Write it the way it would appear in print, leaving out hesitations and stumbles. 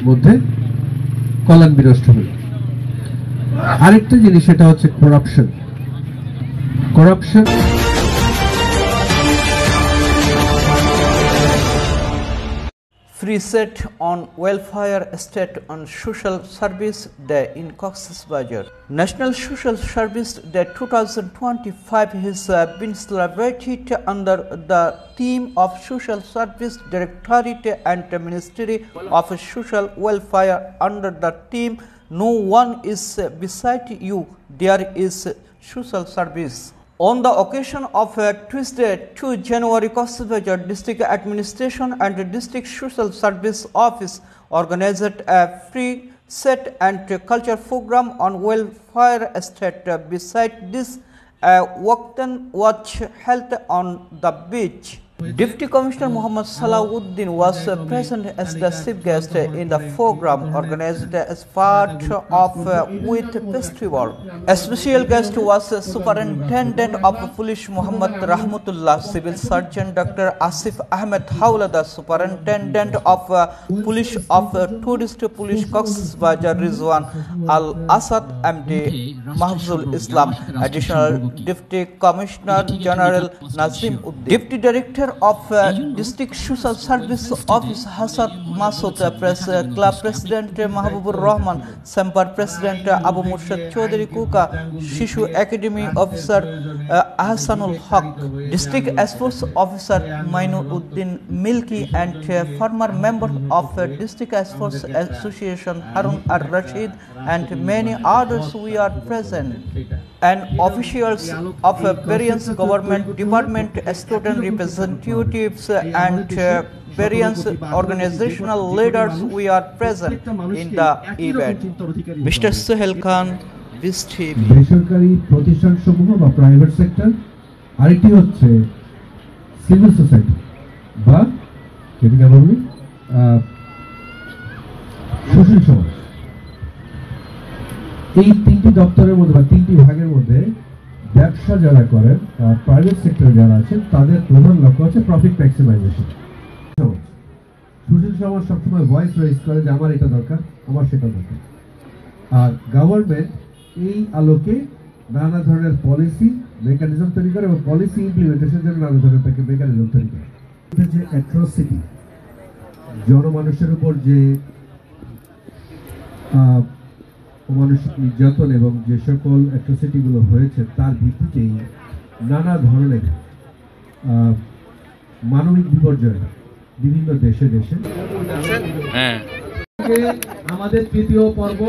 মধ্যে কল্যাণ বিনষ্ট হল। আরেকটা জিনিস সেটা হচ্ছে corruption. Free set on welfare state on Social Service Day in Cox's Bazar. National Social Service Day 2025 has been celebrated under the theme of Social Service Directorate and the Ministry of Social Welfare under the theme "No one is beside you, there is social service." On the occasion of Tuesday, 2 January, Cox's Bazar District Administration and the District Social Service Office organized a free set and culture program on welfare estate. Beside this, a walk-in watch held on the beach. Deputy Commissioner Muhammad Salahuddin was present as the chief guest in the program organized as part of With Festival. A special guest was Superintendent of Police Muhammad Rahmatullah, Civil Surgeon Dr. Asif Ahmed Hawladar, Superintendent of Police of Tourist Police Cox's Bazar Rizwan Al Asad, MD Mahfuzul Islam, Additional Deputy Commissioner General Nazim Uddin, Deputy Director of District Social Service Office Hassan Masood, Press Club President Mahbubur Rahman, Semper President Abu Murshid Chaudhary Kuka, Shishu Academy Officer Ahsanul Haq, District Sports Officer Mainuddin Milki, and former member of District Sports Association Harun Ar-Rashid, and many others we are present. And officials of various government department, student representatives, and various organizational leaders we are present in the event. Mr. Suhail Khan, Viz TV. বেসরকারি প্রতিষ্ঠানসমূহ বা private sector, আরেকটি হচ্ছে civil society বা যেটাকে বলি সুশীল সমাজ। এই তিনটি দপ্তরের মধ্যে বা তিনটি ভাগের মধ্যে ব্যবসা যারা করেন, প্রাইভেট সেক্টরে যারা আছেন, তাদের প্রধান লক্ষ্য হচ্ছে প্রফিট ম্যাক্সিমাইজেশন। সুশীল সমাজ সবসময় ভয়েস রেজ করে যে আমার এটা দরকার, আমার সেটা দরকার। আর গভর্নমেন্ট এই আলোকে নানা ধরনের পলিসি মেকানিজম তৈরি করে এবং পলিসি ইমপ্লিমেন্টেশনের জন্য নানা ধরনের মেকানিজম তৈরি করে। যে অ্যাট্রসিটি, জনমানুষের উপর যে অমানসিক নির্যাতন এবং যে সকল অ্যাট্রসিটিগুলো হয়েছে, তার ভিত্তিতেই নানা ধরনের মানবিক বিপর্যয় বিভিন্ন দেশে দেশে। আমাদের তৃতীয় পর্ব